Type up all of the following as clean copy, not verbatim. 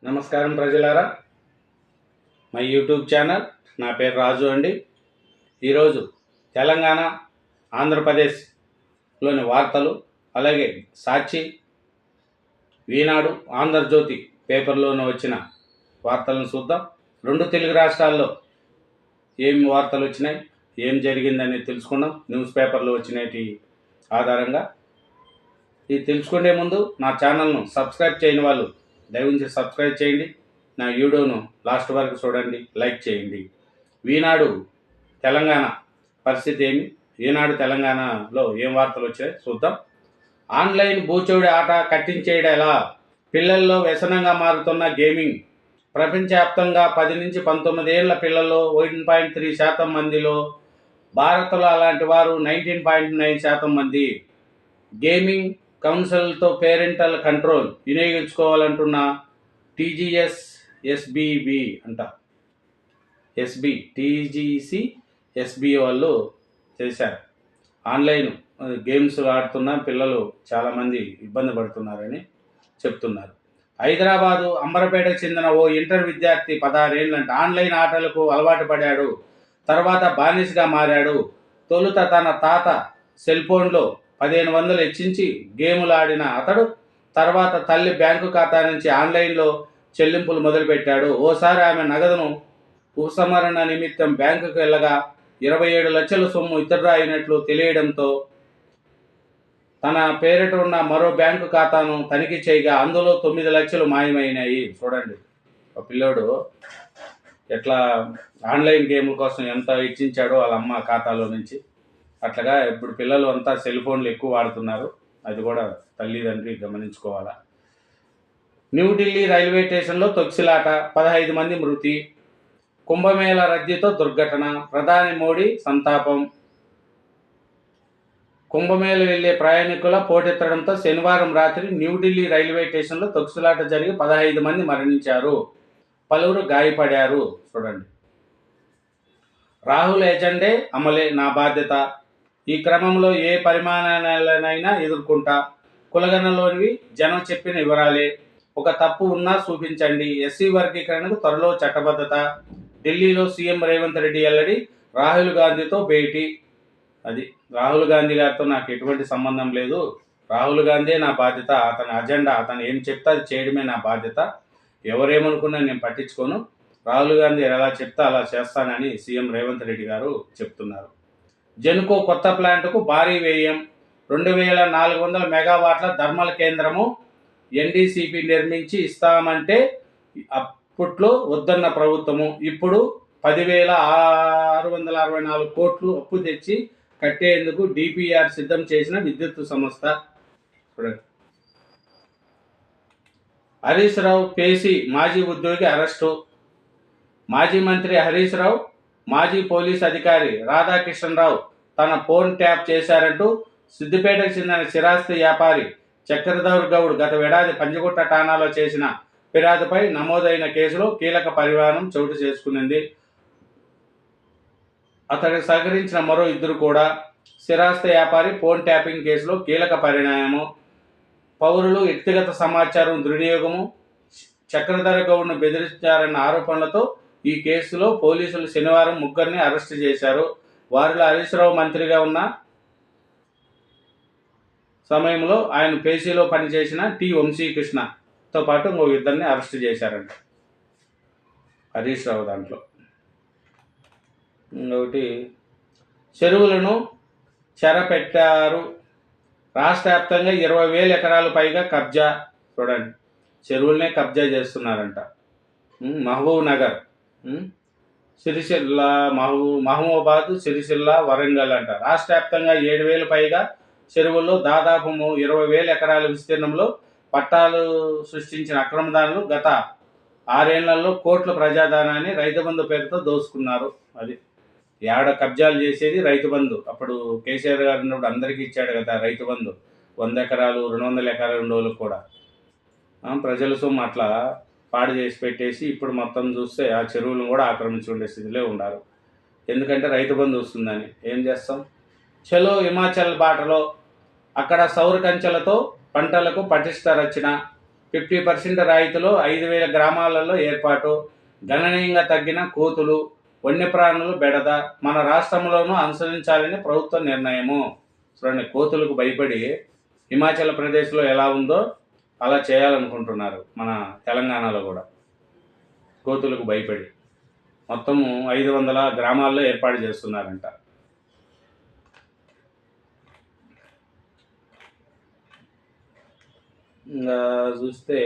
నమస్కారం ప్రజలారా, my YouTube channel. నా పేరు రాజు అండి. ఈరోజు తెలంగాణ, ఆంధ్రప్రదేశ్లోని వార్తలు, అలాగే సాక్షి, ఈనాడు, ఆంధ్రజ్యోతి పేపర్లోనే వచ్చిన వార్తలను చూద్దాం. రెండు తెలుగు రాష్ట్రాల్లో ఏమి వార్తలు వచ్చినాయి, ఏం జరిగిందని తెలుసుకుందాం. న్యూస్ పేపర్లో వచ్చినటి ఆధారంగా ఇది తెలుసుకునే ముందు నా ఛానల్ను సబ్స్క్రైబ్ చేయని వాళ్ళు దయవుంచి సబ్స్క్రైబ్ చేయండి. నా వీడియోను లాస్ట్ వరకు చూడండి, లైక్ చేయండి. ఈనాడు తెలంగాణ పరిస్థితి ఏమి, ఈనాడు తెలంగాణలో ఏం వార్తలు వచ్చాయి చూద్దాం. ఆన్లైన్ బూచోడి ఆట కట్టించేయడం ఎలా, పిల్లల్లో వ్యసనంగా మారుతున్న గేమింగ్. ప్రపంచవ్యాప్తంగా 10 నుంచి 19 ఏళ్ల పిల్లల్లో 1.3% మందిలో, భారత్లో అలాంటి వారు 19.9% మంది గేమింగ్ కౌన్సిల్తో పేరెంటల్ కంట్రోల్ వినియోగించుకోవాలంటున్న టీజీఎస్ ఎస్బీబీ అంట టీజీసీ ఎస్బీ వాళ్ళు చేశారు. ఆన్లైన్ గేమ్స్ ఆడుతున్న పిల్లలు చాలామంది ఇబ్బంది పడుతున్నారని చెప్తున్నారు. హైదరాబాదు అంబరపేటకు చెందిన ఓ ఇంటర్ విద్యార్థి 16 ఏళ్ళంట ఆన్లైన్ ఆటలకు అలవాటు పడ్డాడు. తర్వాత బానిసగా మారాడు. తొలుత తన తాత సెల్ ఫోన్లో 1500 హెచ్చించి గేములు ఆడిన అతడు తర్వాత తల్లి బ్యాంకు ఖాతా నుంచి ఆన్లైన్లో చెల్లింపులు మొదలుపెట్టాడు. ఓసారి ఆమె నగదును ఉపసంహరణ నిమిత్తం బ్యాంకుకు వెళ్ళగా 27 లక్షల సొమ్ము విత్డ్రా అయినట్లు తెలియడంతో తన పేరిట ఉన్న మరో బ్యాంకు ఖాతాను తనిఖీ చేయగా అందులో 9 లక్షలు మాయమైనాయి. చూడండి, ఒక పిల్లోడు ఎట్లా ఆన్లైన్ గేమ్ల కోసం ఎంత ఇచ్చించాడో వాళ్ళ అమ్మ ఖాతాలో నుంచి. అట్లాగా ఇప్పుడు పిల్లలు అంతా సెల్ ఫోన్లు ఎక్కువ వాడుతున్నారు. అది కూడా తల్లిదండ్రి గమనించుకోవాలా. న్యూఢిల్లీ రైల్వే స్టేషన్లో తొక్కిసలాట, 15 మంది మృతి. కుంభమేళ రద్దీతో దుర్ఘటన, ప్రధాని మోడీ సంతాపం. కుంభమేళ వెళ్లే ప్రయాణికుల పోటెత్తడంతో శనివారం రాత్రి న్యూఢిల్లీ రైల్వే స్టేషన్లో తొక్కిసలాట జరిగి 15 మంది మరణించారు, పలువురు గాయపడారు. చూడండి, రాహుల్ ఎజెండే అమలే నా బాధ్యత. ఈ క్రమంలో ఏ పరిమాణాలనైనా ఎదుర్కొంటా. కులగణలోనివి జనం చెప్పిన వివరాలే. ఒక తప్పు ఉన్నా చూపించండి. ఎస్సీ వర్గీకరణకు త్వరలో చట్టబద్ధత. ఢిల్లీలో సీఎం రేవంత్ రెడ్డి వెల్లడి. రాహుల్ గాంధీతో భేటీ. అది రాహుల్ గాంధీ గారితో నాకు ఎటువంటి సంబంధం లేదు. రాహుల్ గాంధీ నా బాధ్యత. అతని అజెండా, అతను ఏం చెప్తే అది చేయడమే నా బాధ్యత. ఎవరేమనుకున్నా నేను పట్టించుకోను. రాహుల్ గాంధీ ఎలా చెప్తే అలా చేస్తానని సీఎం రేవంత్ రెడ్డి గారు చెప్తున్నారు. జెన్కో కొత్త ప్లాంటుకు భారీ వ్యయం. 2400 మెగావాట్ల థర్మల్ కేంద్రము ఎన్డీసీపీ నిర్మించి ఇస్తామంటే అప్పట్లో వద్దన్న ప్రభుత్వము ఇప్పుడు 10,664 కోట్లు అప్పు తెచ్చి కట్టేందుకు డిపిఆర్ సిద్ధం చేసిన విద్యుత్ సంస్థ. హరీష్ రావు పేసి మాజీ ఉద్యోగి అరెస్టు. మాజీ మంత్రి హరీష్ రావు, మాజీ పోలీస్ అధికారి రాధాకిషన్రావు తన ఫోన్ ట్యాప్ చేశారంటూ సిద్దిపేటకు చెందిన స్థిరాస్తి వ్యాపారి చక్రధర్ గౌడ్ గత ఏడాది పంజగుట్ట ఠాణాలో చేసిన ఫిర్యాదుపై నమోదైన కేసులో కీలక పరిణామం చోటు చేసుకునింది. అతడికి సహకరించిన మరో ఇద్దరు కూడా. స్థిరాస్తి వ్యాపారి ఫోన్ ట్యాపింగ్ కేసులో కీలక పరిణామం. పౌరులు వ్యక్తిగత సమాచారం దుర్వినియోగము, చక్రధర్ గౌడ్ను బెదిరించారన్న ఆరోపణలతో ఈ కేసులో పోలీసులు శనివారం 3 అరెస్టు చేశారు. వారిలో హరీష్ రావు మంత్రిగా ఉన్న సమయంలో ఆయన పేసీలో పనిచేసిన టి వంశీకృష్ణతో పాటు ఇంకో 2 అరెస్టు చేశారంట హరీష్ రావు దాంట్లో. ఇంకొకటి, చెరువులను చెరపెట్టారు. రాష్ట్ర వ్యాప్తంగా 20,000 ఎకరాలు పైగా కబ్జా. చూడండి, చెరువులనే కబ్జా చేస్తున్నారంట. మహబూబ్ నగర్, సిరిసిల్ల, మహబూబాబాద్, సిరిసిల్ల, వరంగల్ అంట. రాష్ట్ర వ్యాప్తంగా 7,000 పైగా చెరువుల్లో దాదాపు 20,000 ఎకరాల విస్తీర్ణంలో పట్టాలు సృష్టించిన అక్రమదారులు గత 6 ఏళ్లలో కోట్ల ప్రజాధనాన్ని రైతు బంధు పేరుతో దోసుకున్నారు. అది ఏడ కబ్జాలు చేసేది రైతు బంధు. అప్పుడు కేసీఆర్ గారు ఉన్నప్పుడు అందరికీ ఇచ్చాడు కదా రైతు బంధు. 100 ఎకరాలు 200 ఎకరాలు ఉండేవాళ్ళు కూడా. ప్రజల సొమ్ము అట్లా పాడు చేసి పెట్టేసి ఇప్పుడు మొత్తం చూస్తే ఆ చెరువులను కూడా ఆక్రమించుకునే స్థితిలో ఉన్నారు. ఎందుకంటే రైతు బంధు వస్తుందని. ఏం చేస్తాం. చలో హిమాచల్ బాటలో అక్కడ సౌర కంచెలతో పంటలకు పటిష్ట రచన. 50% రాయితీలో 5,000 గ్రామాలలో ఏర్పాటు, గణనీయంగా తగ్గిన కోతులు, వన్యప్రాణులు బెడద మన రాష్ట్రంలోనూ అనుసరించాలని ప్రభుత్వ నిర్ణయము. చూడండి, కోతులకు భయపడి హిమాచల్ ప్రదేశ్లో ఎలా ఉందో అలా చేయాలనుకుంటున్నారు మన తెలంగాణలో కూడా. కోతులకు భయపడి మొత్తము 500 గ్రామాల్లో ఏర్పాటు చేస్తున్నారంట. ఇంకా చూస్తే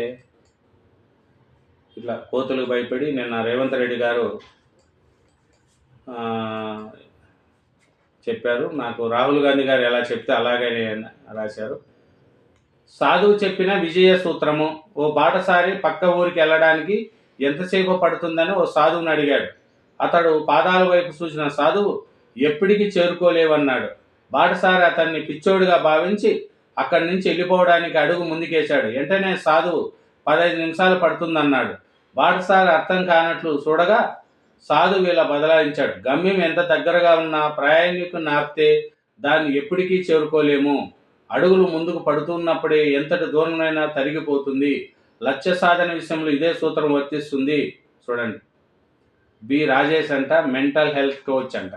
ఇట్లా కోతులకు భయపడి నిన్న రేవంత్ రెడ్డి గారు చెప్పారు. నాకు రాహుల్ గాంధీ గారు ఎలా చెప్తే అలాగే రాశారు. సాధువు చెప్పిన విజయ సూత్రము. ఓ బాటసారి పక్క ఊరికి వెళ్ళడానికి ఎంతసేపు పడుతుందని ఓ సాధువుని అడిగాడు. అతడు పాదాల వైపు చూసిన సాధువు ఎప్పటికీ చేరుకోలేవన్నాడు. బాటసారి అతన్ని పిచ్చోడిగా భావించి అక్కడి నుంచి వెళ్ళిపోవడానికి అడుగు ముందుకేశాడు. వెంటనే సాధువు 15 నిమిషాలు పడుతుందన్నాడు. బాటసారి అర్థం కానట్లు చూడగా సాధువు ఇలా బదలాయించాడు. గమ్యం ఎంత దగ్గరగా ఉన్నా ప్రయాణికుని ఆపితే దాన్ని ఎప్పటికీ చేరుకోలేము. అడుగులు ముందుకు పడుతున్నప్పుడే ఎంతటి దూరమైనా తరిగిపోతుంది. లక్ష్య సాధన విషయంలో ఇదే సూత్రం వర్తిస్తుంది. చూడండి, బి రాజేష్ అంట, మెంటల్ హెల్త్ కోచ్ అంట.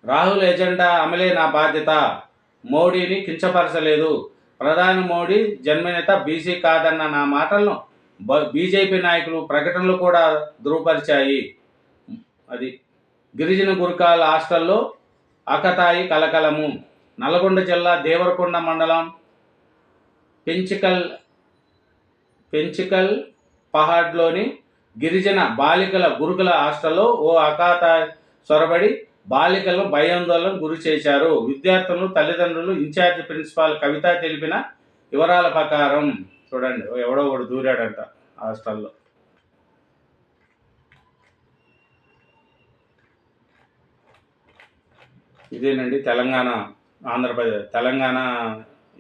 రాహుల్ ఎజెండా అమలే నా బాధ్యత. మోడీని కించపరచలేదు. ప్రధాని మోడీ జన్మనేత బీసీ కాదన్న నా మాటలను బీజేపీ నాయకులు ప్రకటనలు కూడా ధృవపరిచాయి. అది గిరిజన గురుకాల హాస్టల్లో ఆకతాయి కలకలము. నల్గొండ జిల్లా దేవరకొండ మండలం పెంచికల్ పహాడ్లోని గిరిజన బాలికల గురుకుల హాస్టల్లో ఓ ఆకతాయి చొరబడి బాలికలను భయాందోళనకు గురి చేశారు. విద్యార్థులు, తల్లిదండ్రులు, ఇన్ఛార్జి ప్రిన్సిపాల్ కవిత తెలిపిన వివరాల ప్రకారం చూడండి, ఎవడో ఒకడు దూరాడంట హాస్టల్లో. ఇదేనండి తెలంగాణ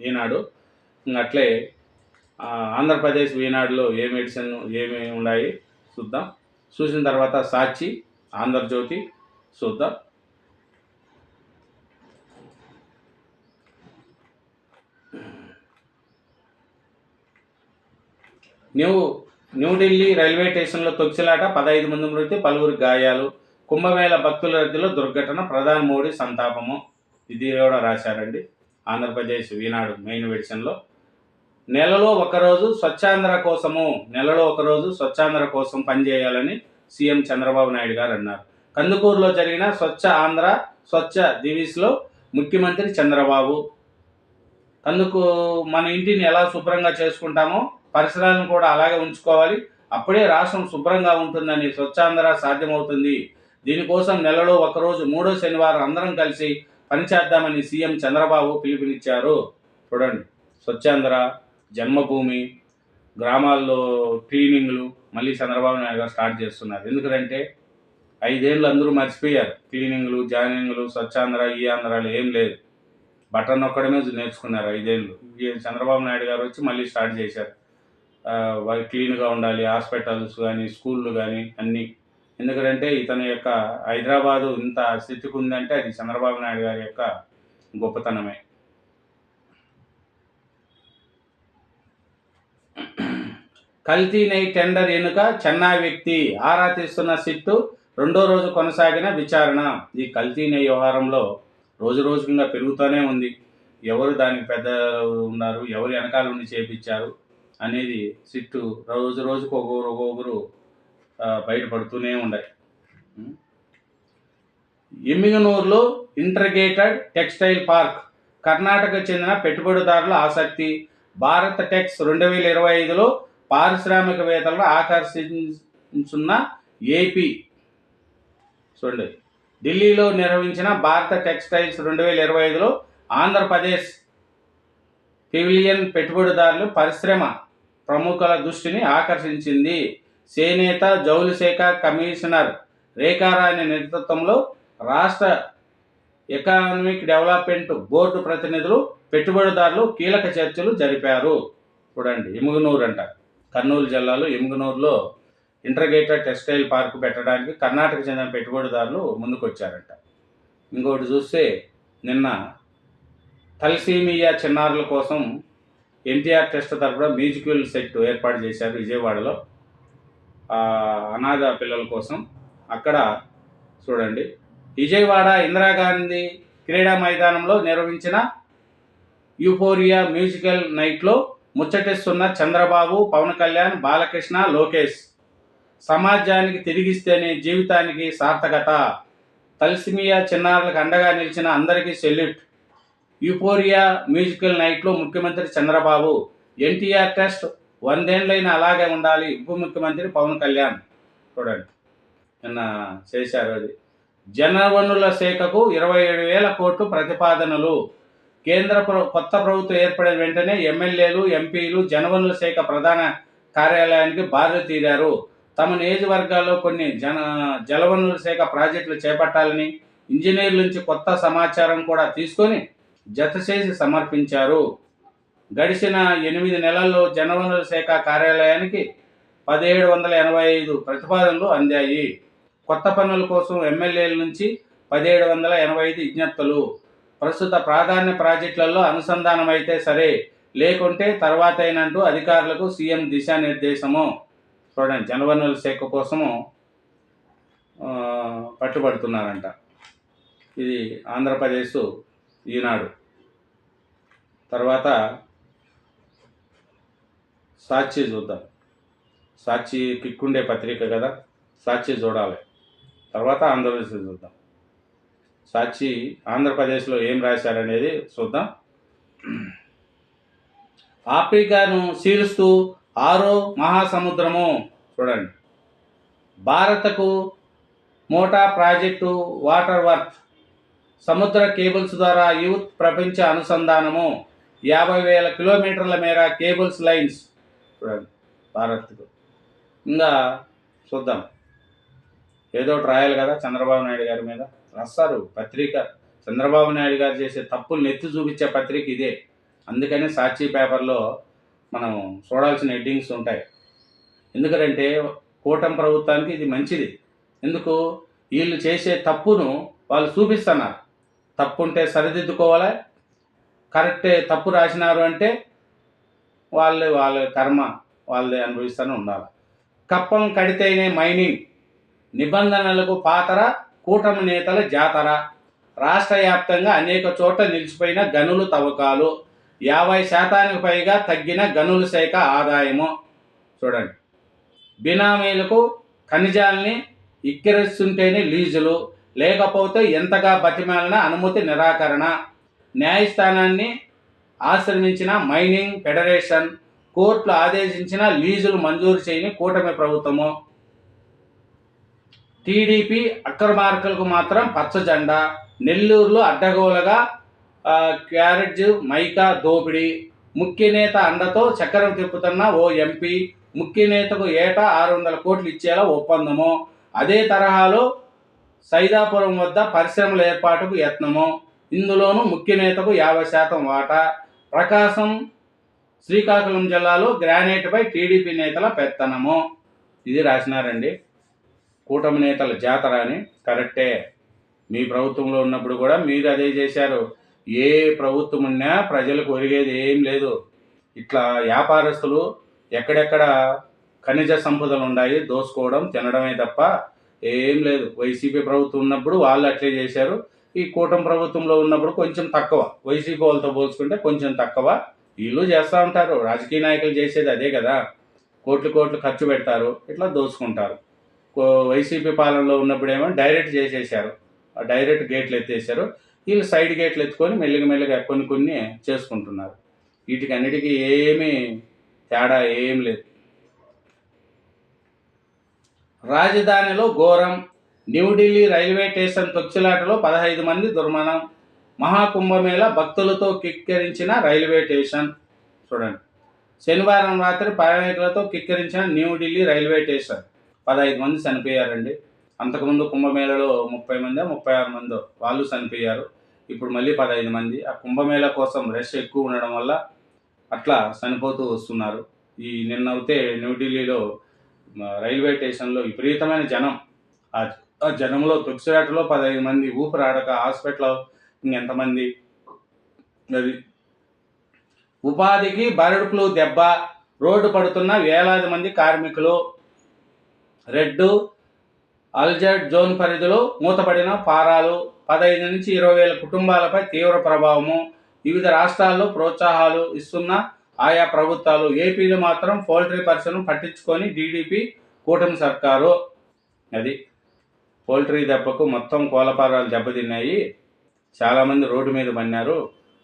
ఈనాడు. అట్లే ఆంధ్రప్రదేశ్ ఈనాడులో ఏమి ఉన్నాయి చూద్దాం. చూసిన తర్వాత సాక్షి, ఆంధ్రజ్యోతి చూద్దాం. న్యూఢిల్లీ రైల్వే స్టేషన్లో తొక్కిసలాట, 15 మంది మృతి, పలువురు గాయాలు. కుంభమేళ భక్తుల రద్దీలో దుర్ఘటన, ప్రధాని మోడీ సంతాపము. ఇది కూడా రాశారండి ఆంధ్రప్రదేశ్ ఈనాడు మెయిన్ ఎడిషన్లో. నెలలో ఒకరోజు స్వచ్ఛాంధ్ర కోసం పనిచేయాలని సీఎం చంద్రబాబు నాయుడు గారు అన్నారు. కందుకూరులో జరిగిన స్వచ్ఛ దివస్లో ముఖ్యమంత్రి చంద్రబాబు మన ఇంటిని ఎలా శుభ్రంగా చేసుకుంటామో పరిసరాలను కూడా అలాగే ఉంచుకోవాలి, అప్పుడే రాష్ట్రం శుభ్రంగా ఉంటుందని స్వచ్ఛాంధ్ర సాధ్యమవుతుంది. దీనికోసం నెలలో ఒకరోజు 3వ శనివారం అందరం కలిసి పనిచేద్దామని సీఎం చంద్రబాబు పిలుపునిచ్చారు. చూడండి, స్వచ్ఛాంధ్ర, జన్మభూమి, గ్రామాల్లో క్లీనింగ్లు మళ్ళీ చంద్రబాబు నాయుడు గారు స్టార్ట్ చేస్తున్నారు. ఎందుకంటే 5 ఏళ్ళు అందరూ మర్చిపోయారు. క్లీనింగ్లు, జాయినింగ్లు, స్వచ్ఛాంధ్ర, ఈ ఆంధ్రాలు ఏం లేదు. బటన్ నొక్కడమే నేర్చుకున్నారు 5 ఏళ్ళు. చంద్రబాబు నాయుడు గారు వచ్చి మళ్ళీ స్టార్ట్ చేశారు. వాళ్ళు క్లీన్గా ఉండాలి, హాస్పిటల్స్ కానీ, స్కూళ్ళు కానీ అన్నీ. ఎందుకంటే ఇతని యొక్క హైదరాబాదు ఇంత స్థితికి ఉందంటే అది చంద్రబాబు నాయుడు గారి యొక్క గొప్పతనమే. కల్తీ నెయ్యి టెండర్ ఎన్నుక చెన్నై వ్యక్తి ఆరా తీస్తున్న సిట్టు 2వ రోజు కొనసాగిన విచారణ. ఈ కల్తీ నెయ్యి వ్యవహారంలో రోజుగా పెరుగుతూనే ఉంది. ఎవరు దానికి పెద్ద ఉన్నారు, ఎవరు వెనకాల ఉండి చేపించారు అనేది సిట్టు రోజుకు ఒక్కొక్కరు బయటపడుతూనే ఉన్నాయి. ఎమ్మిగనూరులో ఇంటిగ్రేటెడ్ టెక్స్టైల్ పార్క్. కర్ణాటక చెందిన పెట్టుబడిదారుల ఆసక్తి. భారత్ టెక్స్ 2025లో పారిశ్రామికవేత్తలను ఆకర్షించున్న ఏపీ. చూడండి, ఢిల్లీలో నిర్వహించిన భారత టెక్స్టైల్స్ 2025లో ఆంధ్రప్రదేశ్ పెవిలియన్ పెట్టుబడిదారులు, పరిశ్రమ ప్రముఖుల దృష్టిని ఆకర్షించింది. చేనేత జౌళి శాఖ కమిషనర్ రేఖారాణి నేతృత్వంలో రాష్ట్ర ఎకనామిక్ డెవలప్మెంట్ బోర్డు ప్రతినిధులు, పెట్టుబడిదారులు కీలక చర్చలు జరిపారు. చూడండి, ఎమ్మిగనూరు అంట, కర్నూలు జిల్లాలో ఎమ్మిగనూరులో ఇంటిగ్రేటెడ్ టెక్స్టైల్ పార్క్ పెట్టడానికి కర్ణాటక చెందిన పెట్టుబడిదారులు ముందుకొచ్చారంట. ఇంకోటి చూస్తే నిన్న తలసీమియా చిన్నారుల కోసం ఎన్టీఆర్ ట్రస్ట్ తరఫున మ్యూజికల్ సెట్ ఏర్పాటు చేశారు విజయవాడలో అనాథ పిల్లల కోసం. అక్కడ చూడండి, విజయవాడ ఇందిరాగాంధీ క్రీడా మైదానంలో నిర్వహించిన యూఫోరియా మ్యూజికల్ నైట్లో ముచ్చటిస్తున్న చంద్రబాబు, పవన్ కళ్యాణ్, బాలకృష్ణ, లోకేష్. సమాజానికి తిరిగిస్తేనే జీవితానికి సార్థకత. తలసిమియా చిన్నారులకు అండగా నిలిచిన అందరికీ సెల్యూట్. యూఫోరియా మ్యూజికల్ నైట్లో ముఖ్యమంత్రి చంద్రబాబు. ఎన్టీఆర్ ట్రస్ట్ 100 ఏళ్ళైనా అలాగే ఉండాలి. ఉప ముఖ్యమంత్రి పవన్ కళ్యాణ్. చూడండి, నిన్న చేశారు అది. జనవనరుల శాఖకు 27,000 కోట్లు ప్రతిపాదనలు. కేంద్ర కొత్త ప్రభుత్వం ఏర్పడిన వెంటనే ఎమ్మెల్యేలు, ఎంపీలు జనవనరుల శాఖ ప్రధాన కార్యాలయానికి బాధ్యత తీరారు. తమ నియోజకవర్గాల్లో కొన్ని జలవనరుల శాఖ ప్రాజెక్టులు చేపట్టాలని ఇంజనీర్ల నుంచి కొత్త సమాచారం కూడా తీసుకొని జతచేసి సమర్పించారు. గడిచిన 8 నెలల్లో జలవనరుల శాఖ కార్యాలయానికి 1785 ప్రతిపాదనలు అందాయి. కొత్త పనుల కోసం ఎమ్మెల్యేల నుంచి 1785 విజ్ఞప్తులు. ప్రస్తుత ప్రాధాన్య ప్రాజెక్టులలో అనుసంధానం అయితే సరే, లేకుంటే తర్వాతైనంటూ అధికారులకు సీఎం దిశానిర్దేశము. చూడండి, జలవనరుల శాఖ కోసము పట్టుబడుతున్నారంట. ఇది ఆంధ్రప్రదేశ్ ఈనాడు. తర్వాత సాక్షి చూద్దాం. సాక్షి కిక్కుండే పత్రిక కదా, సాక్షి చూడాలి. తర్వాత ఆంధ్రప్రదేశ్ చూద్దాం. సాక్షి ఆంధ్రప్రదేశ్లో ఏం రాశారనేది చూద్దాం. ఆఫ్రికాను శీలుస్తూ 6వ మహాసముద్రము. చూడండి, భారతకు మోటా ప్రాజెక్టు వాటర్ వర్క్. సముద్ర కేబుల్స్ ద్వారా యూత్ ప్రపంచ అనుసంధానము. 50,000 కిలోమీటర్ల మేర కేబుల్స్ లైన్స్. చూడండి, భారత్కు. ఇంకా చూద్దాం, ఏదో ఒకటి రాయాలి కదా చంద్రబాబు నాయుడు గారి మీద. రాస్తారు పత్రిక. చంద్రబాబు నాయుడు గారు చేసే తప్పులు ఎత్తి చూపించే పత్రిక ఇదే. అందుకని సాక్షి పేపర్లో మనం చూడాల్సిన హెడ్డింగ్స్ ఉంటాయి. ఎందుకంటే కూటమి ప్రభుత్వానికి ఇది మంచిది. ఎందుకు, వీళ్ళు చేసే తప్పును వాళ్ళు చూపిస్తున్నారు. తప్పు ఉంటే సరిదిద్దుకోవాలి. కరెక్టే తప్పు రాసినారు అంటే వాళ్ళ కర్మ వాళ్ళే అనుభవిస్తూనే ఉండాలి. కప్పం కడితేనే మైనింగ్. నిబంధనలకు పాతర కూటమి నేతల జాతర. రాష్ట్ర వ్యాప్తంగా అనేక చోట్ల నిలిచిపోయిన గనులు తవ్వకాలు. 50% పైగా తగ్గిన గనుల శాఖ ఆదాయము. చూడండి, బినామీలకు ఖనిజాలని ఇక్కిరిస్తుంటేనే లీజులు, లేకపోతే ఎంతగా బతిమాలిన అనుమతి నిరాకరణ. న్యాయస్థానాన్ని ఆశ్రమించిన మైనింగ్ ఫెడరేషన్. కోర్టులు ఆదేశించిన లీజులు మంజూరు చేయని కూటమి ప్రభుత్వము. టీడీపీ అక్రమార్కులకు మాత్రం పచ్చజెండా. నెల్లూరులో అడ్డగోలుగా క్యారేజ్ మైకా దోపిడీ. ముఖ్య నేత అండతో చక్రం తిప్పుతున్న ఓ ఎంపీ. ముఖ్య నేతకు ఏటా 600 కోట్లు ఇచ్చేలా ఒప్పందము. అదే తరహాలో సైదాపురం వద్ద పరిశ్రమల ఏర్పాటుకు యత్నము. ఇందులోనూ ముఖ్య నేతకు 50% వాటా. ప్రకాశం, శ్రీకాకుళం జిల్లాలో గ్రానైట్పై టీడీపీ నేతల పెత్తనము. ఇది రాసినారండి. కూటమి నేతల జాతర అని. కరెక్టే, మీ ప్రభుత్వంలో ఉన్నప్పుడు కూడా మీరు అదే చేశారు. ఏ ప్రభుత్వం ఉన్నా ప్రజలకు ఒరిగేది ఏం లేదు. ఇట్లా వ్యాపారస్తులు ఎక్కడెక్కడ ఖనిజ సంపదలు ఉన్నాయి దోసుకోవడం, తినడమే తప్ప ఏం లేదు. వైసీపీ ప్రభుత్వం ఉన్నప్పుడు వాళ్ళు అట్లే చేశారు. ఈ కూటమి ప్రభుత్వంలో ఉన్నప్పుడు కొంచెం తక్కువ. వైసీపీ వాళ్ళతో పోల్చుకుంటే కొంచెం తక్కువ. వీళ్ళు చేస్తూ ఉంటారు. రాజకీయ నాయకులు చేసేది అదే కదా. కోట్లు కోట్లు ఖర్చు పెడతారు, ఇట్లా దోచుకుంటారు. వైసీపీ పాలనలో ఉన్నప్పుడేమో డైరెక్ట్ చేసేసారు. డైరెక్ట్ గేట్లు ఎత్తేసారు. వీళ్ళు సైడ్ గేట్లు ఎత్తుకొని మెల్లిగా కొన్ని చేసుకుంటున్నారు. వీటికన్నిటికీ ఏమీ తేడా ఏం లేదు. రాజధానిలో ఘోరం. న్యూఢిల్లీ రైల్వే స్టేషన్ తొక్కిసలాటలో 15 మంది దుర్మరణం. మహాకుంభమేళ భక్తులతో కిక్కిరించిన రైల్వే స్టేషన్. చూడండి, శనివారం రాత్రి ప్రయాణికులతో కిక్కిరించిన న్యూఢిల్లీ రైల్వే స్టేషన్. 15 మంది చనిపోయారండి. అంతకుముందు కుంభమేళలో 30 మందో 36 మందో వాళ్ళు చనిపోయారు. ఇప్పుడు మళ్ళీ 15 మంది. ఆ కుంభమేళ కోసం రష్ ఎక్కువ ఉండడం వల్ల అట్లా చనిపోతూ వస్తున్నారు. ఈ నిన్నైతే న్యూఢిల్లీలో రైల్వే స్టేషన్లో విపరీతమైన జనం. ఆ జనంలో తొక్కిసలాటలో 15 మంది ఊపిరాడక హాస్పిటల్లో ఇంకెంతమంది. అది ఉపాధికి బర్డ్ ఫ్లూ దెబ్బ, రోడ్డు పడుతున్న వేలాది మంది కార్మికులు. రెడ్ అలర్ట్ జోన్ పరిధిలో మూతపడిన ఫారాలు, 15 నుంచి 20 వేల కుటుంబాలపై తీవ్ర ప్రభావము. వివిధ రాష్ట్రాల్లో ప్రోత్సాహాలు ఇస్తున్న ఆయా ప్రభుత్వాలు. ఏపీలో మాత్రం పౌల్ట్రీ పరిశ్రమ పట్టించుకొని టీడీపీ కూటమి సర్కారు. అది పౌల్ట్రీ దెబ్బకు మొత్తం కోళ్ళఫారాలు దెబ్బతిన్నాయి, చాలామంది రోడ్డు మీద పడినారు.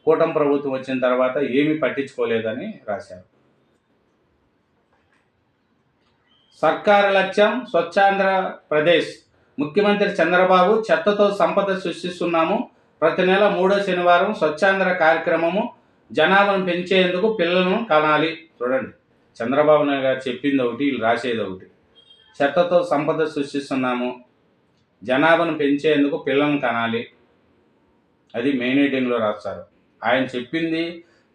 కూటమి ప్రభుత్వం వచ్చిన తర్వాత ఏమీ పట్టించుకోలేదని రాశారు. సర్కారు లక్ష్యం స్వచ్ఛాంధ్రప్రదేశ్. ముఖ్యమంత్రి చంద్రబాబు చెత్తతో సంపద సృష్టిస్తున్నాము. ప్రతి నెల 3వ శనివారం స్వచ్ఛాంధ్ర కార్యక్రమము. జనాభాను పెంచేందుకు పిల్లలను కనాలి. చూడండి, చంద్రబాబు నాయుడు గారు చెప్పింది ఒకటి, వీళ్ళు రాసేది ఒకటి. చెత్తతో సంపద సృష్టిస్తున్నాము, జనాభాను పెంచేందుకు పిల్లలను కనాలి, అది మెయిన్ హెడ్డింగ్లో రాస్తారు. ఆయన చెప్పింది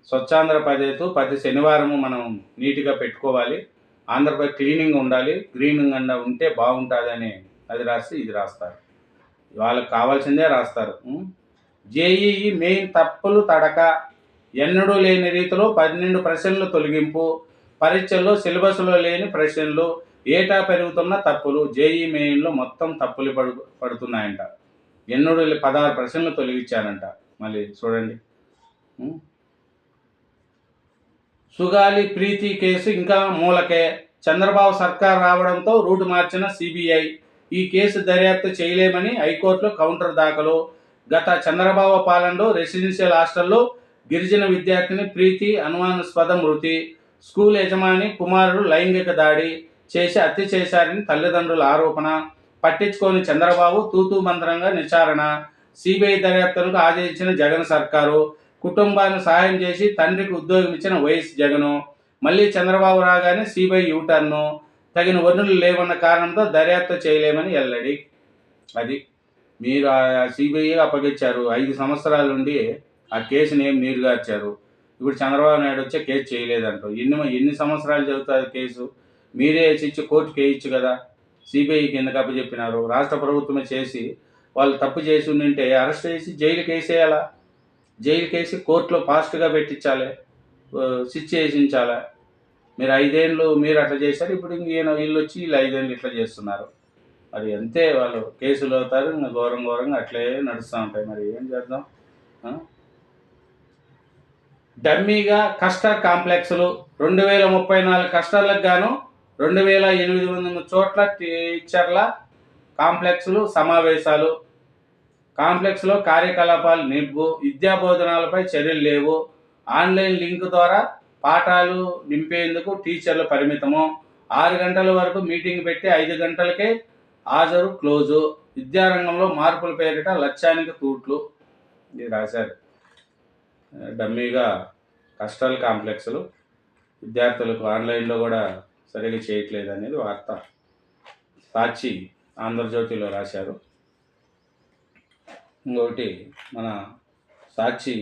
స్వచ్ఛాంధ్రప్రదేశ్, ప్రతి శనివారము మనం నీట్గా పెట్టుకోవాలి, ఆంధ్రప్రదేశ్ క్లీనింగ్ ఉండాలి, గ్రీనింగ్ అండా ఉంటే బాగుంటుంది అని అది రాసి ఇది రాస్తారు. వాళ్ళకి కావాల్సిందే రాస్తారు. జేఈఈ మెయిన్ తప్పులు తడక, ఎన్నడూ లేని రీతిలో 12 ప్రశ్నలు తొలగింపు, పరీక్షల్లో సిలబస్లో లేని ప్రశ్నలు, ఏటా పెరుగుతున్న తప్పులు. జేఈఈ మెయిన్లో మొత్తం తప్పులు పడుతున్నాయంట. ఎన్నడూ 16 ప్రశ్నలు తొలగించారంట. మళ్ళీ చూడండి, సుగాలి ప్రీతి కేసు ఇంకా మూలకే. చంద్రబాబు సర్కార్ రావడంతో రూటు మార్చిన సిబిఐ. ఈ కేసు దర్యాప్తు చేయలేమని హైకోర్టులో కౌంటర్ దాఖలు. గత చంద్రబాబు పాలనలో రెసిడెన్షియల్ హాస్టల్లో గిరిజన విద్యార్థిని ప్రీతి అనుమానాస్పద మృతి. స్కూల్ యజమాని కుమారుడు లైంగిక దాడి చేసి హత్య చేశారని తల్లిదండ్రుల ఆరోపణ. పట్టించుకోని చంద్రబాబు తూతూ మంత్రంగా విచారణ. సిబిఐ దర్యాప్తులకు ఆదేశించిన జగన్ సర్కారు. కుటుంబాన్ని సహాయం చేసి తండ్రికి ఉద్యోగం ఇచ్చిన వైఎస్ జగను. మళ్ళీ చంద్రబాబు రాగానే సిబిఐ యూటర్ను. తగిన వనరులు లేవన్న కారణంతో దర్యాప్తు చేయలేమని వెల్లడి. అది మీరు ఆ సిబిఐ అప్పగించారు. 5 సంవత్సరాల నుండి ఆ కేసుని ఏం నీరుగార్చారు. ఇప్పుడు చంద్రబాబు నాయుడు వచ్చే కేసు చేయలేదంటారు. ఎన్ని సంవత్సరాలు జరుగుతుంది కేసు? మీరే ఇచ్చి కోర్టుకి వేయచ్చు కదా. సిబిఐకి ఎందుకు అప్పచెప్పినారు? రాష్ట్ర ప్రభుత్వమే చేసి, వాళ్ళు తప్పు చేసి ఉంటే అరెస్ట్ చేసి జైలుకి వేసేయాలా. జైలుకి వేసి కోర్టులో ఫాస్ట్గా పెట్టించాలి, శిక్ష వేసించాలి. మీరు 5 ఏళ్ళు మీరు అట్లా చేశారు, ఇప్పుడు వీళ్ళు వచ్చి వీళ్ళు 5 ఏళ్ళు ఇట్లా చేస్తున్నారు. మరి అంతే, వాళ్ళు కేసులు అవుతారు, ఇంకా ఘోరంగా అట్లే నడుస్తూ ఉంటాయి. మరి ఏం చేద్దాం? డమ్మీగా కస్టర్ కాంప్లెక్స్లు. 2034 కస్టర్లకు గాను 2800 చోట్ల టీచర్ల కాంప్లెక్స్లు సమావేశాలు. కాంప్లెక్స్లో కార్యకలాపాలు నింపు. విద్యా బోధనాలపై చర్యలు లేవు. ఆన్లైన్ లింక్ ద్వారా పాఠాలు నింపేందుకు టీచర్లు పరిమితము. 6 గంటల వరకు మీటింగ్ పెట్టి 5 గంటలకే హాజరు క్లోజు. విద్యారంగంలో మార్పుల పేరిట లక్ష్యానికి తూట్లు. ఇది రాశారు. డమ్మీగా కస్టల్ కాంప్లెక్స్లు, విద్యార్థులకు ఆన్లైన్లో కూడా సరిగ్గా చేయట్లేదు అనేది వార్త. సాక్షి, ఆంధ్రజ్యోతిలో రాశారు. ఇంకొకటి మన సాక్షి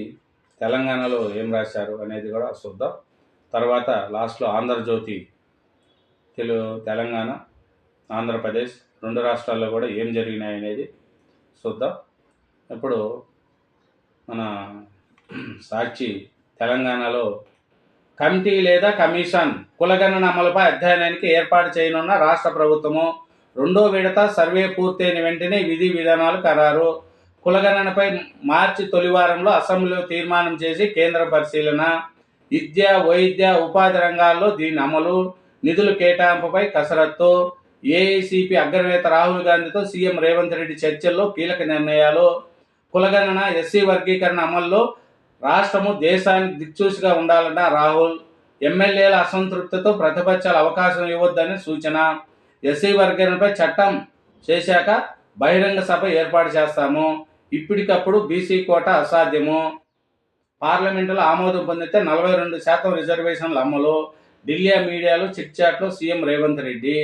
తెలంగాణలో ఏం రాశారు అనేది కూడా చూద్దాం. తర్వాత లాస్ట్లో ఆంధ్రజ్యోతి తెలంగాణ, ఆంధ్రప్రదేశ్ 2 రాష్ట్రాల్లో కూడా ఏం జరిగినాయి అనేది చూద్దాం. ఇప్పుడు మన సాక్షి తెలంగాణలో కమిటీ లేదా కమిషన్ కులగణన అమలుపై అధ్యయనానికి ఏర్పాటు చేయనున్న రాష్ట్ర ప్రభుత్వము. 2వ విడత సర్వే పూర్తయిన వెంటనే విధి విధానాలు ఖరారు. కులగణనపై మార్చి తొలి వారంలో అసెంబ్లీలో తీర్మానం చేసి కేంద్ర పరిశీలన. విద్య, వైద్య, ఉపాధి రంగాల్లో దీని అమలు, నిధుల కేటాయింపుపై కసరత్తు. ఏఐసిపి అగ్రనేత రాహుల్ గాంధీతో సీఎం రేవంత్ రెడ్డి చర్చల్లో కీలక నిర్ణయాలు. కులగణన, ఎస్సీ వర్గీకరణ అమల్లో రాష్ట్రము దేశానికి దిక్సూచిగా ఉండాలన్న రాహుల్. ఎమ్మెల్యేల అసంతృప్తితో ప్రతిపక్షాలు అవకాశం ఇవ్వొద్దని సూచన. ఎస్సీ వర్గీకరణపై చట్టం చేశాక బహిరంగ సభ ఏర్పాటు చేస్తాము. ఇప్పటికప్పుడు బీసీ కోట అసాధ్యము. పార్లమెంటులో ఆమోదం పొందితే 42% రిజర్వేషన్ల అమలు. ఢిల్లీ మీడియాలో చిట్ చాట్లో సీఎం రేవంత్ రెడ్డి.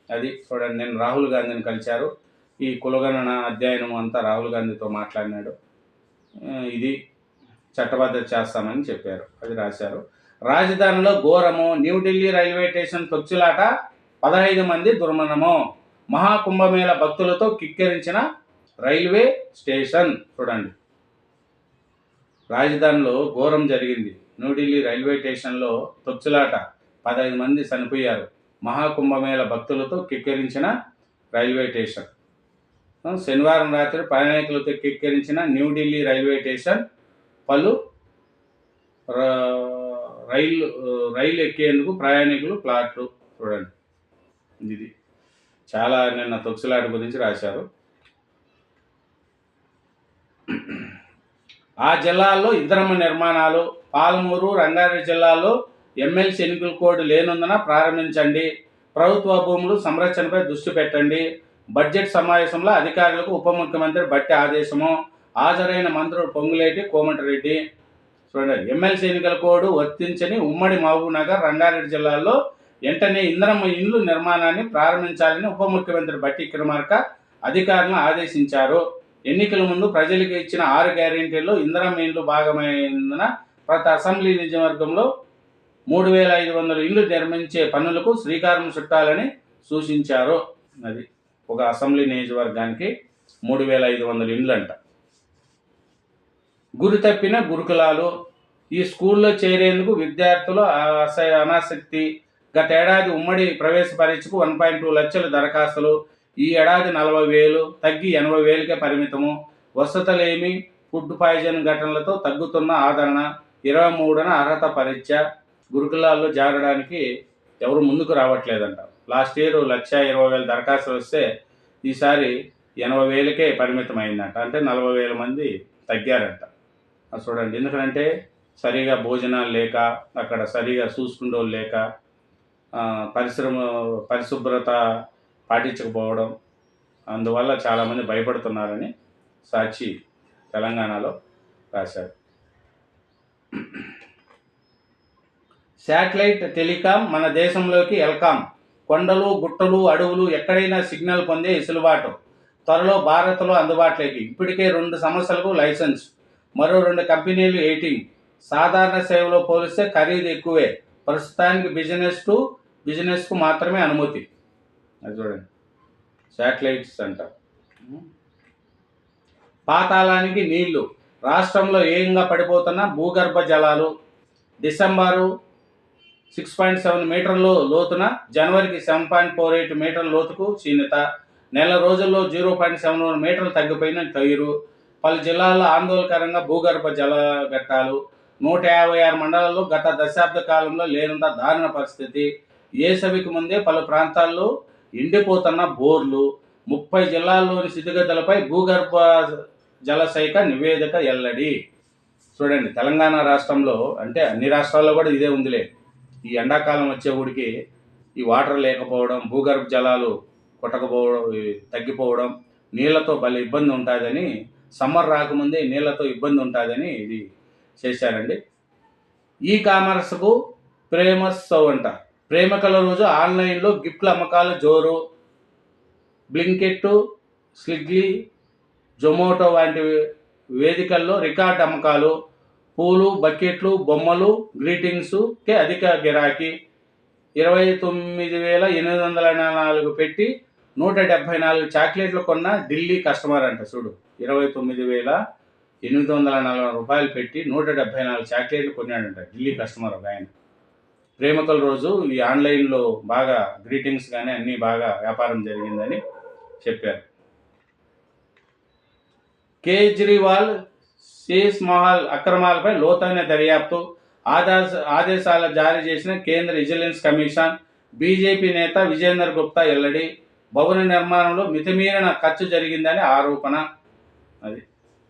అది చూడండి, నేను రాహుల్ గాంధీని కలిశారు. ఈ కులగణన అధ్యయనం అంతా రాహుల్ గాంధీతో మాట్లాడినాడు. ఇది చట్టబద్ధత చేస్తామని చెప్పారు, అది రాశారు. రాజధానిలో ఘోరము. న్యూఢిల్లీ రైల్వే స్టేషన్ తొక్కిసలాట, 15 మంది దుర్మరణము. మహాకుంభమేళ భక్తులతో కిక్కిరించిన రైల్వే స్టేషన్. చూడండి, రాజధానిలో ఘోరం జరిగింది. న్యూఢిల్లీ రైల్వే స్టేషన్లో తొక్చులాట 15 మంది చనిపోయారు. మహాకుంభమేళ భక్తులతో కిక్కిరించిన రైల్వే స్టేషన్. శనివారం రాత్రి ప్రయాణికులతో కిక్కిరించిన న్యూఢిల్లీ రైల్వే స్టేషన్. పలు రైలు ఎక్కేందుకు ప్రయాణికులు ప్లాట్లు. చూడండి, ఇది చాలా నిన్న తొక్సులాట గురించి రాశారు. ఆ జిల్లాల్లో ఇంద్రమ్మ నిర్మాణాలు. పాలమూరు, రంగారెడ్డి జిల్లాలో ఎమ్మెల్సీ ఎన్నికల కోడ్ లేనందున ప్రారంభించండి. ప్రభుత్వ భూములు సంరక్షణపై దృష్టి పెట్టండి. బడ్జెట్ సమావేశంలో అధికారులకు ఉప ముఖ్యమంత్రి బట్టి ఆదేశము. హాజరైన మంత్రులు పొంగులేటి, కోమటిరెడ్డి. చూడండి, ఎమ్మెల్సీ ఎన్నికల కోడ్ వర్తించని ఉమ్మడి మహబూబ్ నగర్, రంగారెడ్డి జిల్లాల్లో వెంటనే ఇంద్రమ్మ ఇండ్లు నిర్మాణాన్ని ప్రారంభించాలని ఉప ముఖ్యమంత్రి బట్టి విక్రమార్క అధికారులను ఆదేశించారు. ఎన్నికల ముందు ప్రజలకు ఇచ్చిన 6 గ్యారెంటీల్లో ఇంద్రమ్మ ఇండ్లు భాగమైనందున ప్రతి అసెంబ్లీ నియోజకవర్గంలో 3,500 ఇండ్లు నిర్మించే పనులకు శ్రీకారం చుట్టాలని సూచించారు. అది ఒక అసెంబ్లీ నియోజకవర్గానికి 3,500 ఇండ్లు అంట. గురి తప్పిన గురుకులాలు. ఈ స్కూల్లో చేరేందుకు విద్యార్థులు అనాసక్తి. గతేడాది ఉమ్మడి ప్రవేశ పరీక్షకు 1.2 లక్షల దరఖాస్తులు. ఈ ఏడాది 40,000 తగ్గి 80,000కే పరిమితము. వసతులేమి, ఫుడ్ పాయిజన్ ఘటనలతో తగ్గుతున్న ఆదరణ. 23న అర్హత పరీక్ష. గురుకులాల్లో చేరడానికి ఎవరు ముందుకు రావట్లేదంట. లాస్ట్ ఇయర్ 1,20,000 దరఖాస్తులు వస్తే ఈసారి 80,000కే పరిమితమైందంట. అంటే 40,000 మంది తగ్గారంట. చూడండి, ఎందుకంటే సరిగా భోజనాలు లేక, అక్కడ సరిగా చూసుకునేవాళ్ళు లేక, పరిశుభ్రత పాటించకపోవడం, అందువల్ల చాలామంది భయపడుతున్నారని సాక్షి తెలంగాణలో రాశారు. శాటిలైట్ టెలికాం మన దేశంలోకి ఎల్కాం. కొండలు, గుట్టలు, అడవులు ఎక్కడైనా సిగ్నల్ పొందే వెసులుబాటు త్వరలో భారత్లో అందుబాటులోకి. ఇప్పటికే 2 సంస్థలకు లైసెన్స్, మరో 2 కంపెనీలు ఎయిటింగ్. సాధారణ సేవలో పోలిస్తే ఖరీదు ఎక్కువే. ప్రస్తుతానికి బిజినెస్కు మాత్రమే అనుమతి. అది చూడండి, శాటిలైట్స్ అంటారు. పాతాళానికి నీళ్లు. రాష్ట్రంలో ఏకంగా పడిపోతున్న భూగర్భ జలాలు. డిసెంబరు 6.7 మీటర్ల లోతున, జనవరికి 7.48 మీటర్ల లోతుకు క్షీణత. నెల రోజుల్లో 0.71 మీటర్లు తగ్గిపోయిన తీరు. పలు జిల్లాల్లో ఆందోళనకరంగా భూగర్భ జల ఘట్టాలు. 156 మండలాల్లో గత దశాబ్ద కాలంలో లేనంత దారుణ పరిస్థితి. వేసవికి ముందే పలు ప్రాంతాల్లో ఎండిపోతున్న బోర్లు. 30 జిల్లాల్లోని స్థితిగతులపై భూగర్భ జలశాఖ నివేదిక వెల్లడి. చూడండి, తెలంగాణ రాష్ట్రంలో అంటే అన్ని రాష్ట్రాల్లో కూడా ఇదే ఉందిలే. ఈ ఎండాకాలం వచ్చేవాడికి ఈ వాటర్ లేకపోవడం, భూగర్భ జలాలు కొట్టకపోవడం, తగ్గిపోవడం, నీళ్లతో భలే ఇబ్బంది ఉంటుందని, సమ్మర్ రాకముందే నీళ్లతో ఇబ్బంది ఉంటుందని ఇది చేశారండి. ఈ కామర్స్కు ప్రేమోత్సవ్ అంట. ప్రేమికుల రోజు ఆన్లైన్లో గిఫ్ట్ల అమ్మకాలు జోరు. బ్లింకెట్, స్విగ్గీ, జొమాటో వంటి వేదికల్లో రికార్డ్ అమ్మకాలు. పూలు, బకెట్లు, బొమ్మలు, గ్రీటింగ్స్కే అధిక గిరాకీ. 29,804 పెట్టి 174 చాక్లెట్లు కొన్న ఢిల్లీ కస్టమర్ అంట. చూడు, 29,840 రూపాయలు పెట్టి 174 చాక్లెట్లు కొన్నాడంట ఢిల్లీ కస్టమర్ ఒక ఆయన. ప్రేమికుల రోజు ఈ ఆన్లైన్లో బాగా గ్రీటింగ్స్ కానీ అన్నీ బాగా వ్యాపారం జరిగిందని చెప్పారు. కేజ్రీవాల్ శేష్ మహల్ అక్రమాలపై లోతైన దర్యాప్తు. ఆదేశాలు జారీ చేసిన కేంద్ర విజిలెన్స్ కమిషన్. బీజేపీ నేత విజేందర్ గుప్తా వెల్లడి. భవన నిర్మాణంలో మితిమీరిన ఖర్చు జరిగిందని ఆరోపణ. అది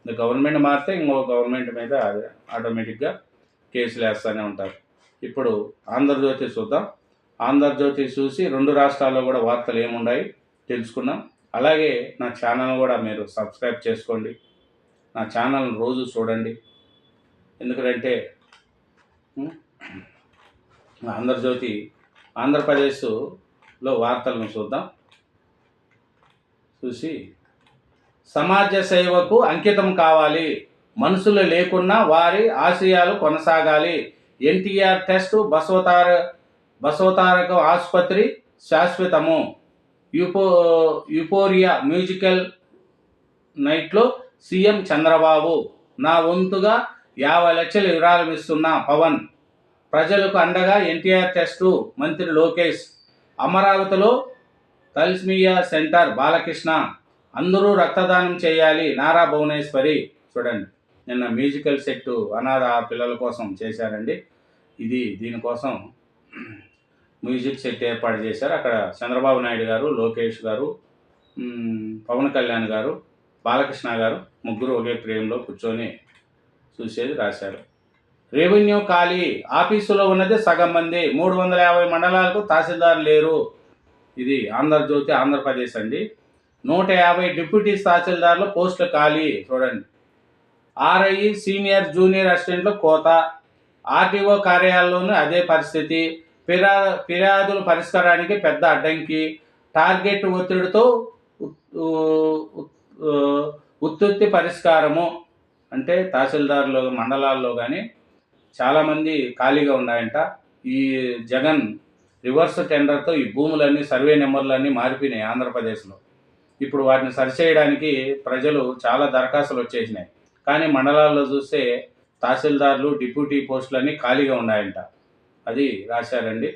గవర్నమెంట్ మారితే ఇంకో గవర్నమెంట్ మీద ఆటోమేటిక్గా కేసులు వేస్తూనే ఉంటారు. ఇప్పుడు ఆంధ్రజ్యోతి చూద్దాం. ఆంధ్రజ్యోతి చూసి 2 రాష్ట్రాల్లో కూడా వార్తలు ఏమున్నాయి తెలుసుకున్నాం. అలాగే నా ఛానల్ కూడా మీరు సబ్స్క్రైబ్ చేసుకోండి. నా ఛానల్ని రోజు చూడండి. ఎందుకంటే ఆంధ్రజ్యోతి ఆంధ్రప్రదేశ్లో వార్తలను చూద్దాం. చూసి సమాజ సేవకు అంకితం కావాలి. మనుషులు లేకున్నా వారి ఆశయాలు కొనసాగాలి. ఎన్టీఆర్ టెస్ట్ బసవతారక ఆసుపత్రి శాశ్వతము. యుపోరియా మ్యూజికల్ నైట్లో సీఎం చంద్రబాబు. నా వంతుగా 50 లక్షలు విరాళం ఇస్తున్న పవన్, ప్రజలకు అండగా ఎన్టీఆర్ టెస్టు, మంత్రి లోకేష్, అమరావతిలో తల్స్మియా సెంటర్ బాలకృష్ణ, అందరూ రక్తదానం చేయాలి నారా భువనేశ్వరి. చూడండి, నిన్న మ్యూజికల్ సెట్ అనాథ పిల్లల కోసం చేశారండి. దీనికోసం మ్యూజిక్ సెట్ ఏర్పాటు చేశారు. అక్కడ చంద్రబాబు నాయుడు గారు, లోకేష్ గారు, పవన్ కళ్యాణ్ గారు, బాలకృష్ణ గారు ముగ్గురు ఒకే ఫ్రేమ్లో కూర్చొని చూసేది రాశారు. రెవెన్యూ ఖాళీ, ఆఫీసులో ఉన్నది సగం మంది, 350 మండలాలకు తహసీల్దార్ లేరు. ఇది ఆంధ్రజ్యోతి ఆంధ్రప్రదేశ్ అండి. 150 డిప్యూటీ తహసీల్దార్ల పోస్టులు ఖాళీ. చూడండి, ఆర్ఐ సీనియర్ జూనియర్ అసిస్టెంట్లు కోత, ఆర్టీఓ కార్యాలయంలోనూ అదే పరిస్థితి. ఫిర్యాదుల పరిష్కారానికి పెద్ద అడ్డంకి, టార్గెట్ ఒత్తిడితో ఉత్పత్తి పరిష్కారము. అంటే తహసీల్దార్లు మండలాల్లో కానీ చాలామంది ఖాళీగా ఉన్నాయంట. ఈ జగన్ రివర్స్ టెండర్తో ఈ భూములన్నీ, సర్వే నెంబర్లన్నీ మారిపోయినాయి ఆంధ్రప్రదేశ్లో. ఇప్పుడు వాటిని సరిచేయడానికి ప్రజలు చాలా దరఖాస్తులు వచ్చేసినాయి. కానీ మండలాల్లో చూస్తే తహసీల్దార్లు, డిప్యూటీ పోస్టులన్నీ ఖాళీగా ఉన్నాయంట. అది రాశారండి.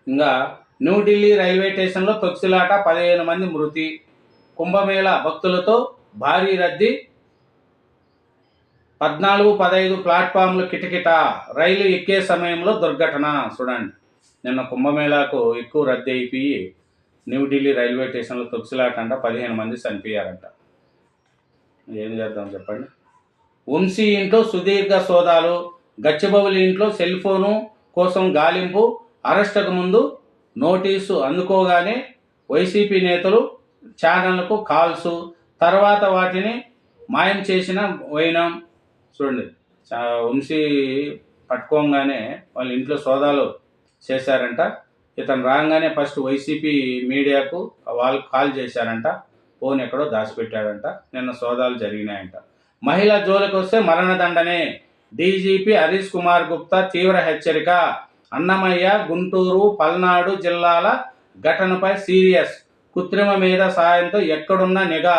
ఇంకా న్యూఢిల్లీ రైల్వే స్టేషన్లో తొక్సిలాట, 15 మంది మృతి. కుంభమేళ భక్తులతో భారీ రద్దీ, 14, 15 ప్లాట్ఫామ్లు కిటకిట, రైలు ఎక్కే సమయంలో దుర్ఘటన. చూడండి, నిన్న కుంభమేళాకు ఎక్కువ రద్దీ అయిపోయి న్యూఢిల్లీ రైల్వే స్టేషన్లో తొక్సిలాట అంట, 15 మంది చనిపోయారంట. ఏం చేద్దాం చెప్పండి. వంశీ ఇంట్లో సుదీర్ఘ సోదాలు, గచ్చిబౌలి ఇంట్లో సెల్ ఫోను కోసం గాలింపు, అరెస్టుకు ముందు నోటీసు అందుకోగానే వైసీపీ నేతలు ఛానళ్లకు కాల్సు, తర్వాత వాటిని మాయం చేసిన వైనం. చూడండి, వంశీ పట్టుకోగానే వాళ్ళ ఇంట్లో సోదాలు చేశారంట. ఇతను రాగానే ఫస్ట్ వైసీపీ మీడియాకు వాళ్ళు కాల్ చేశారంట. ఫోన్ ఎక్కడో దాచిపెట్టాడంట. నిన్న సోదాలు జరిగినాయంట. మహిళ జోలికి వస్తే మరణదండనే, డీజీపీ హరీష్ కుమార్ గుప్తా తీవ్ర హెచ్చరిక. అన్నమయ్య, గుంటూరు, పల్నాడు జిల్లాల ఘటనపై సీరియస్, కృత్రిమ మీద సాయంతో ఎక్కడున్న నిఘా,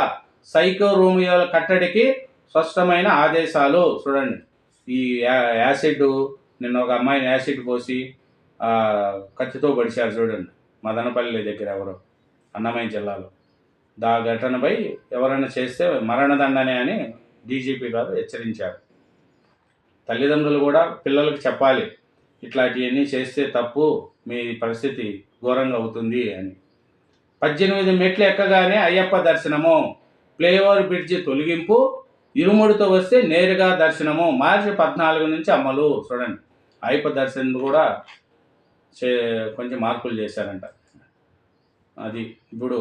సైకో రోమియోల కట్టడికి స్పష్టమైన ఆదేశాలు. చూడండి, ఈ యాసిడ్, నిన్న ఒక అమ్మాయిని యాసిడ్ పోసి కత్తితో పడిశారు. చూడండి, మదనపల్లి దగ్గర ఎవరో అన్నమయ్య జిల్లాలో. ఘటనపై ఎవరైనా చేస్తే మరణదండనే అని డీజీపీ గారు హెచ్చరించారు. తల్లిదండ్రులు కూడా పిల్లలకు చెప్పాలి, ఇట్లాంటివన్నీ చేస్తే తప్పు, మీ పరిస్థితి ఘోరంగా అవుతుంది అని. 18 మెట్లు ఎక్కగానే అయ్యప్ప దర్శనము, ఫ్లైఓవర్ బ్రిడ్జి తొలగింపు, ఇరుముడితో వస్తే నేరుగా దర్శనము, మార్చి 14 నుంచి అమలు. చూడండి, అయ్యప్ప దర్శనం కూడా కొంచెం మార్పులు చేశారంట. అది ఇప్పుడు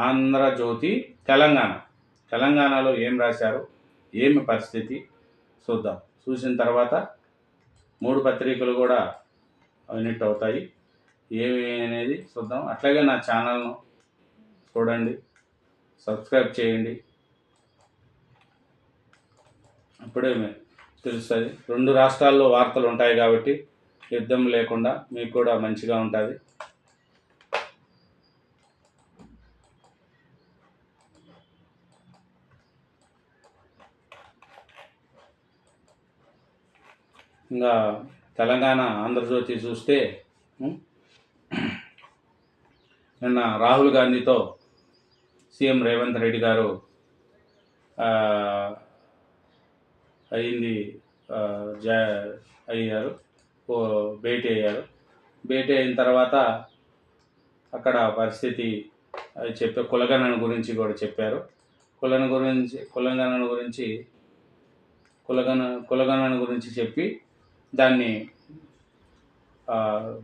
ఆంధ్రజ్యోతి తెలంగాణలో ఏం రాశారు, ఏమి పరిస్థితి చూద్దాం. చూసిన తర్వాత 3 పత్రికలు కూడా యూనిట్ అవుతాయి. ఏమి అనేది చూద్దాం. అట్లాగే నా ఛానల్ను చూడండి, సబ్స్క్రైబ్ చేయండి, అప్పుడే తెలుస్తుంది. 2 రాష్ట్రాల్లో వార్తలు ఉంటాయి కాబట్టి యుద్ధం లేకుండా మీకు కూడా మంచిగా ఉంటుంది. ఇంకా తెలంగాణ ఆంధ్రజ్యోతి చూస్తే నిన్న రాహుల్ గాంధీతో సీఎం రేవంత్ రెడ్డి గారు భేటీ అయ్యారు. భేటీ అయిన తర్వాత అక్కడ పరిస్థితి చెప్పే కులగణన గురించి కూడా చెప్పారు. కులగణన గురించి చెప్పి దాన్ని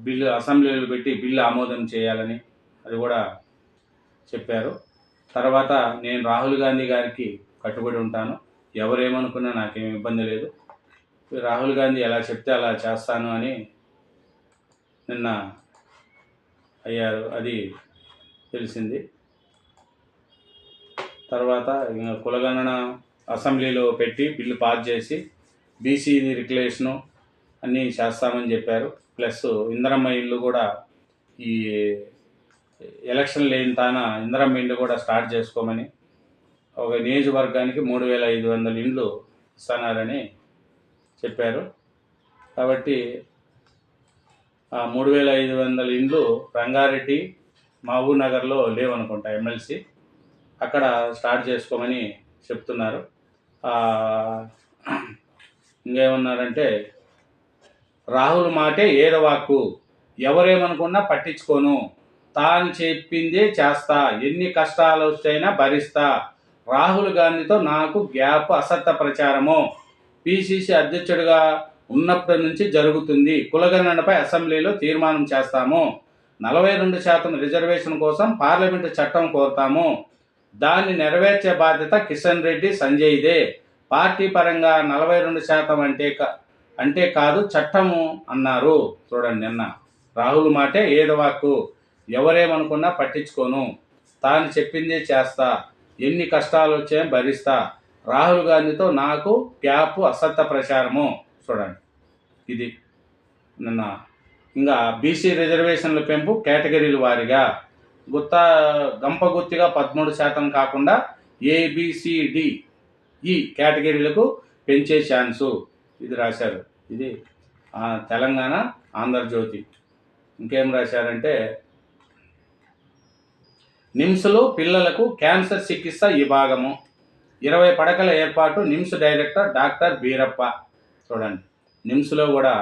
బిల్లు అసెంబ్లీలో పెట్టి బిల్లు ఆమోదం చేయాలని అది కూడా చెప్పారు. తర్వాత నేను రాహుల్ గాంధీ గారికి కట్టుబడి ఉంటాను, ఎవరేమనుకున్నా నాకేం ఇబ్బంది లేదు, రాహుల్ గాంధీ ఎలా చెప్తే అలా చేస్తాను అని నిన్న అయ్యారు. అది తెలిసింది. తర్వాత కులగణన అసెంబ్లీలో పెట్టి బిల్లు పాస్ చేసి బీసీ రిక్లేషను అన్నీ చేస్తామని చెప్పారు. ప్లస్ ఇందిరమ్మ ఇల్లు కూడా ఈ ఎలక్షన్ లేని తాన ఇందిరమ్మ ఇల్లు కూడా స్టార్ట్ చేసుకోమని ఒక నియోజకవర్గానికి 3,500 ఇండ్లు ఇస్తున్నారని చెప్పారు. కాబట్టి ఆ 3,500 ఇండ్లు రంగారెడ్డి, మహబూబ్ నగర్లో లేవనుకుంటా ఎమ్మెల్సీ, అక్కడ స్టార్ట్ చేసుకోమని చెప్తున్నారు. ఇంకేమన్నారంటే, రాహుల్ మాటే ఏదవాక్కు, ఎవరేమనుకున్నా పట్టించుకోను, తాను చెప్పిందే చేస్తా, ఎన్ని కష్టాలు వచ్చైనా భరిస్తా, రాహుల్ గాంధీతో నాకు గ్యాప్ అసత్య ప్రచారము, పిసిసి అధ్యక్షుడిగా ఉన్నప్పటి నుంచి జరుగుతుంది, కులగణనపై అసెంబ్లీలో తీర్మానం చేస్తాము, 42% రిజర్వేషన్ కోసం పార్లమెంటు చట్టం కోరుతాము, దాన్ని నెరవేర్చే బాధ్యత కిషన్ రెడ్డి సంజయ్దే, పార్టీ పరంగా 42% అంటే కాదు చట్టము అన్నారు. చూడండి, నిన్న రాహుల్ మాటే ఏదవాక్కు, ఎవరేమనుకున్నా పట్టించుకోను, తాను చెప్పిందే చేస్తా, ఎన్ని కష్టాలు వచ్చాయో భరిస్తా, రాహుల్ గాంధీతో నాకు గ్యాప్ అసత్య ప్రచారము. చూడండి, ఇది నిన్న. ఇంకా బీసీ రిజర్వేషన్ల పెంపు కేటగిరీల వారీగా గంపగుత్తిగా 13% కాకుండా ఏబిసిడి ఈ కేటగిరీలకు పెంచే ఛాన్సు, ఇది రాశారు. ఇది తెలంగాణ ఆంధ్రజ్యోతి. ఇంకేం రాశారంటే, నిమ్స్లో పిల్లలకు క్యాన్సర్ చికిత్స విభాగము 20 పడకల ఏర్పాటు, నిమ్స్ డైరెక్టర్ డాక్టర్ బీరప్ప. చూడండి, నిమ్స్లో కూడా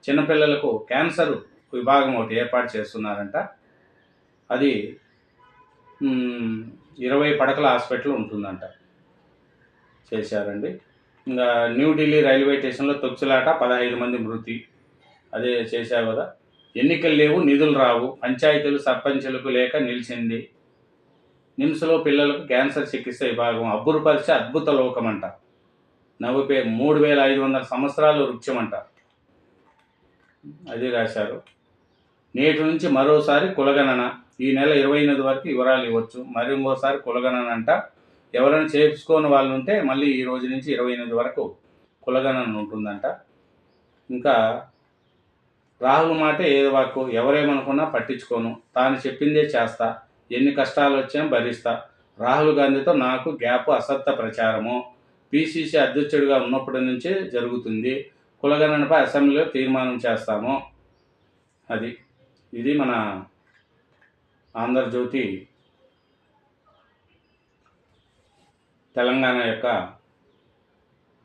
చిన్నపిల్లలకు క్యాన్సర్ విభాగం ఒకటి ఏర్పాటు చేస్తున్నారంట. అది 20 పడకల హాస్పిటల్ ఉంటుందంట. చేశారండి. ఇంకా న్యూఢిల్లీ రైల్వే స్టేషన్లో తొక్కిసలాట, 15 మంది మృతి. అదే చేశావు కదా. ఎన్నికలు లేవు, నిధులు రావు, పంచాయతీలు సర్పంచులకు లేక నిలిచింది. నిమ్స్లో పిల్లలకు క్యాన్సర్ చికిత్స విభాగం అబ్బురుపరిచే అద్భుత లోకమంట. 3,500 సంవత్సరాలు వృక్షమంట. అది రాశారు. నేటి నుంచి మరోసారి కులగణన, ఈ నెల 28 వరకు వివరాలు ఇవ్వచ్చు, మరి ఇంకోసారి కులగణన అంట. ఎవరైనా చేసుకోని వాళ్ళు ఉంటే మళ్ళీ ఈ రోజు నుంచి 28 వరకు కులగణన ఉంటుందంట. ఇంకా రాహుల్ మాట ఏదో వాక్కు, ఎవరేమనుకున్నా పట్టించుకోను, తాను చెప్పిందే చేస్తా, ఎన్ని కష్టాలు వచ్చాయో భరిస్తా, రాహుల్ గాంధీతో నాకు గ్యాప్ అసత్య ప్రచారము, పిసిసి అధ్యక్షుడిగా ఉన్నప్పటి నుంచే జరుగుతుంది, కులగణనపై అసెంబ్లీలో తీర్మానం చేస్తాము. ఇది మన ఆంధ్రజ్యోతి తెలంగాణ యొక్క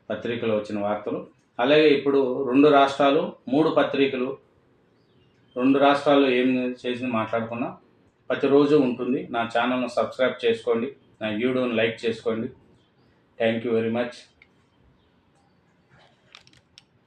పత్రికలో వచ్చిన వార్తలు. అలాగే ఇప్పుడు 2 రాష్ట్రాలు 3 పత్రికలు, 2 రాష్ట్రాలు ఏం చేసింది మాట్లాడుకున్నా. ప్రతిరోజు ఉంటుంది. నా ఛానల్ను సబ్స్క్రైబ్ చేసుకోండి, నా వీడియోని లైక్ చేసుకోండి. Thank you very much.